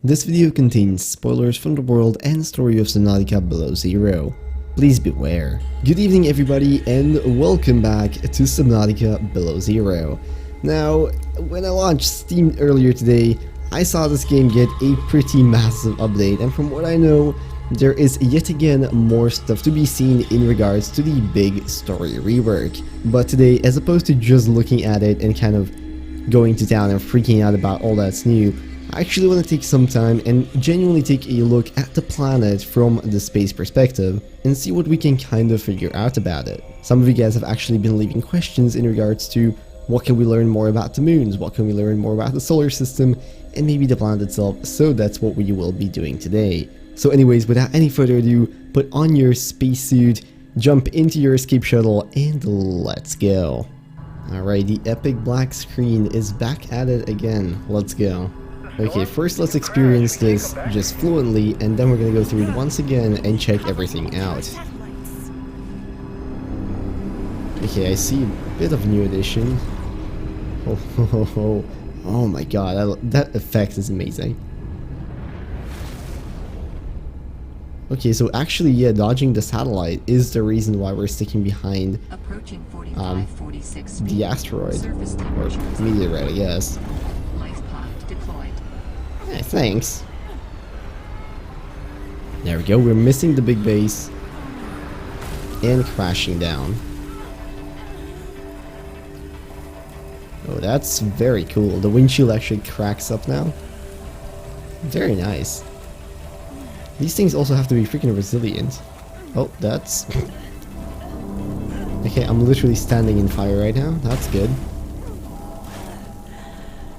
This video contains spoilers from the world and story of Subnautica Below Zero. Please beware. Good evening everybody and welcome back to Subnautica Below Zero. Now, when I launched Steam earlier today, I saw this game get a pretty massive update, and from what I know, there is yet again more stuff to be seen in regards to the big story rework. But today, as opposed to just looking at it and kind of going to town and freaking out about all that's new, I actually want to take some time and genuinely take a look at the planet from the space perspective and see what we can kind of figure out about it. Some of you guys have actually been leaving questions in regards to what can we learn more about the moons, what can we learn more about the solar system, and maybe the planet itself, so that's what we will be doing today. So anyways, without any further ado, put on your spacesuit, jump into your escape shuttle, and let's go. Alright, the epic black screen is back at it again. Let's go. Okay, first let's experience this just fluently, and then we're gonna go through it once again and check everything out. Okay, I see a bit of new addition. Oh my god, that effect is amazing. Okay, so actually, yeah, dodging the satellite is the reason why we're sticking behind the asteroid, or meteorite, I guess. Yeah, thanks. There we go, we're missing the big base and crashing down. Oh, that's very cool. The windshield actually cracks up now. Very nice. These things also have to be freaking resilient. Oh, that's... Okay, I'm literally standing in fire right now. That's good.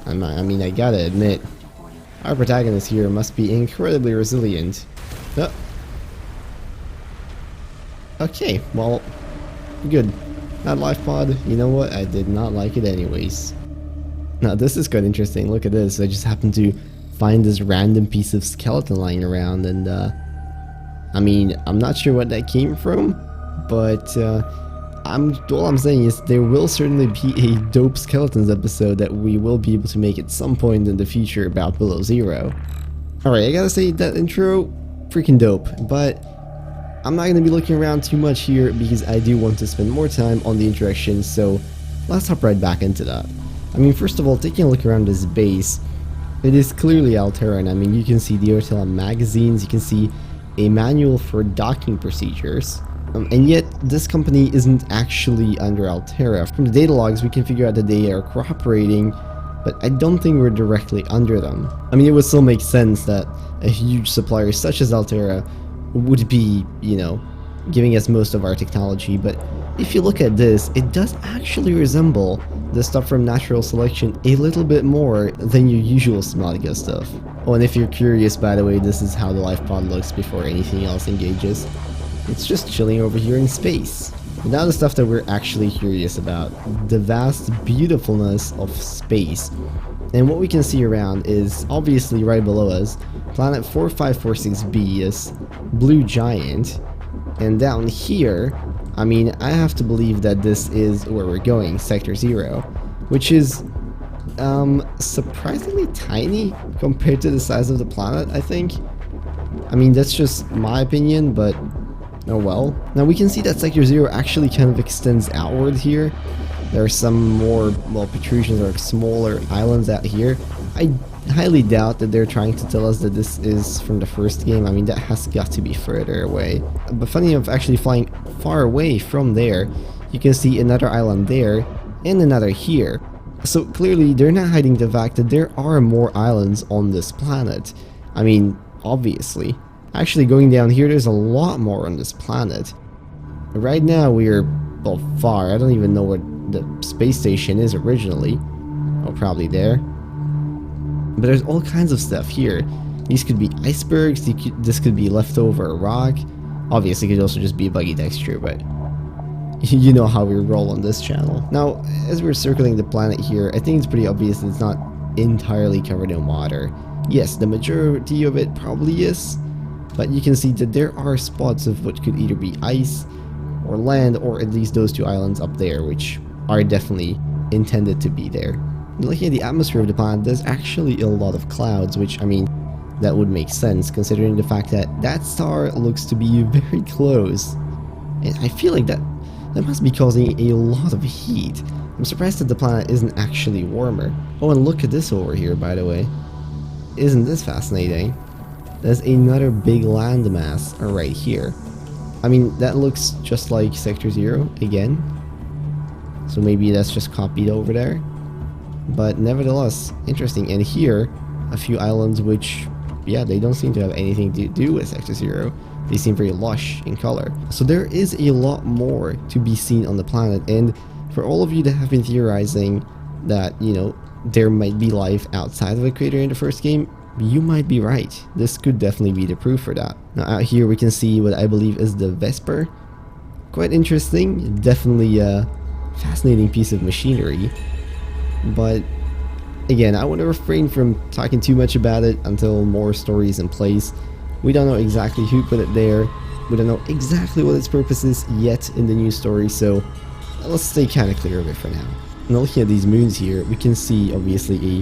I mean, I gotta admit, our protagonist here must be incredibly resilient. Oh. Okay, well, good. That life pod, you know what? I did not like it anyways. Now this is quite interesting. Look at this. I just happened to find this random piece of skeleton lying around, and I mean, I'm not sure what that came from, but all I'm saying is there will certainly be a dope skeletons episode that we will be able to make at some point in the future about Below Zero. Alright, I gotta say that intro, freaking dope, but I'm not gonna be looking around too much here because I do want to spend more time on the introduction, so let's hop right back into that. I mean, first of all, taking a look around this base, it is clearly Alteran. I mean, you can see the Ortella magazines, you can see a manual for docking procedures. And yet, this company isn't actually under Altera. From the data logs, we can figure out that they are cooperating, but I don't think we're directly under them. I mean, it would still make sense that a huge supplier such as Altera would be, you know, giving us most of our technology, but if you look at this, it does actually resemble the stuff from Natural Selection a little bit more than your usual Subnautica stuff. Oh, and if you're curious, by the way, this is how the life pod looks before anything else engages. It's just chilling over here in space. But now the stuff that we're actually curious about, the vast beautifulness of space. And what we can see around is, obviously right below us, planet 4546b, this blue giant. And down here, I mean, I have to believe that this is where we're going, Sector 0, which is surprisingly tiny compared to the size of the planet, I think. I mean, that's just my opinion, but oh well. Now we can see that Sector 0 actually kind of extends outward here. There are some more, well, protrusions or smaller islands out here. I highly doubt that they're trying to tell us that this is from the first game. I mean, that has got to be further away. But funny enough, actually flying far away from there, you can see another island there and another here. So clearly they're not hiding the fact that there are more islands on this planet. I mean, obviously. Actually, going down here, there's a lot more on this planet. Right now we're, well, far. I don't even know what the space station is originally. Oh, probably there. But there's all kinds of stuff here. These could be icebergs, this could be leftover rock. Obviously, it could also just be a buggy texture, but you know how we roll on this channel. Now, as we're circling the planet here, I think it's pretty obvious that it's not entirely covered in water. Yes, the majority of it probably is, but you can see that there are spots of what could either be ice or land, or at least those two islands up there, which are definitely intended to be there. Looking at the atmosphere of the planet, there's actually a lot of clouds, which, I mean, that would make sense considering the fact that that star looks to be very close. And I feel like that must be causing a lot of heat. I'm surprised that the planet isn't actually warmer. Oh, and look at this over here, by the way. Isn't this fascinating? There's another big landmass right here. I mean, that looks just like Sector 0 again. So maybe that's just copied over there. But nevertheless, interesting. And here, a few islands which, yeah, they don't seem to have anything to do with Sector 0. They seem very lush in color. So there is a lot more to be seen on the planet. And for all of you that have been theorizing that, you know, there might be life outside of the crater in the first game, you might be right. This could definitely be the proof for that. Now out here we can see what I believe is the Vesper. Quite interesting. Definitely a fascinating piece of machinery. But again, I want to refrain from talking too much about it until more story is in place. We don't know exactly who put it there. We don't know exactly what its purpose is yet in the new story, so let's stay kind of clear of it for now. Now looking at these moons here, we can see obviously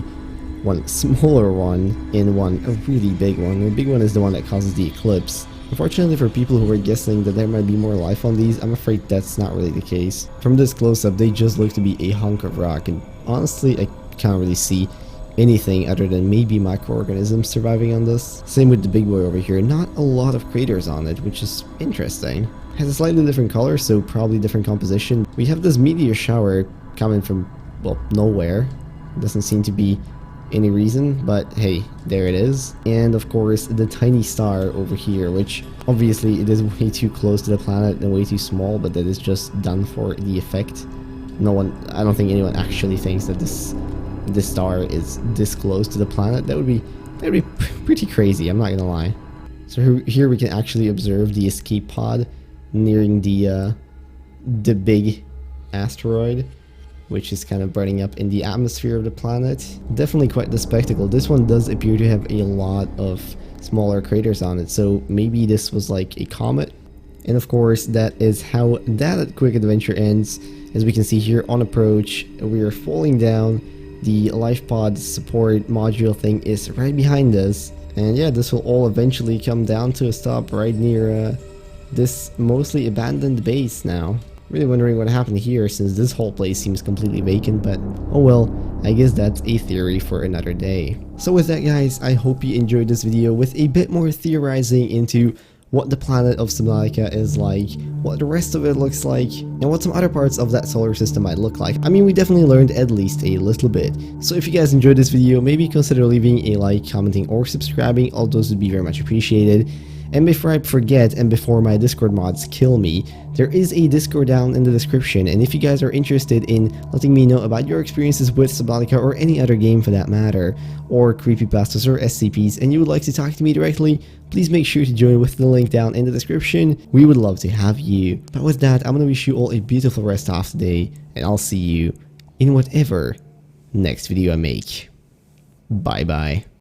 one smaller one and a really big one. The big one is the one that causes the eclipse. Unfortunately for people who were guessing that there might be more life on these, I'm afraid that's not really the case. From this close-up, they just look to be a hunk of rock, and honestly, I can't really see anything other than maybe microorganisms surviving on this. Same with the big boy over here, not a lot of craters on it, which is interesting. Has a slightly different color, so probably different composition. We have this meteor shower coming from, well, nowhere. Doesn't seem to be any reason, but hey, there it is. And of course the tiny star over here, which obviously it is way too close to the planet and way too small, but that is just done for the effect. I don't think anyone actually thinks that this star is this close to the planet. That would be pretty crazy, I'm not gonna lie. So here we can actually observe the escape pod nearing the big asteroid, which is kind of burning up in the atmosphere of the planet. Definitely quite the spectacle. This one does appear to have a lot of smaller craters on it, so maybe this was like a comet. And of course, that is how that quick adventure ends. As we can see here on approach, we are falling down. The life pod support module thing is right behind us. And yeah, this will all eventually come down to a stop right near this mostly abandoned base now. Really wondering what happened here, since this whole place seems completely vacant, but oh well, I guess that's a theory for another day. So with that guys, I hope you enjoyed this video with a bit more theorizing into what the planet of Subnautica is like, what the rest of it looks like, and what some other parts of that solar system might look like. I mean, we definitely learned at least a little bit. So if you guys enjoyed this video, maybe consider leaving a like, commenting, or subscribing. All those would be very much appreciated. And before I forget, and before my Discord mods kill me, there is a Discord down in the description, and if you guys are interested in letting me know about your experiences with Subnautica or any other game for that matter, or creepypastas or SCPs, and you would like to talk to me directly, please make sure to join with the link down in the description. We would love to have you. But with that, I'm gonna wish you all a beautiful rest of the day, and I'll see you in whatever next video I make. Bye bye.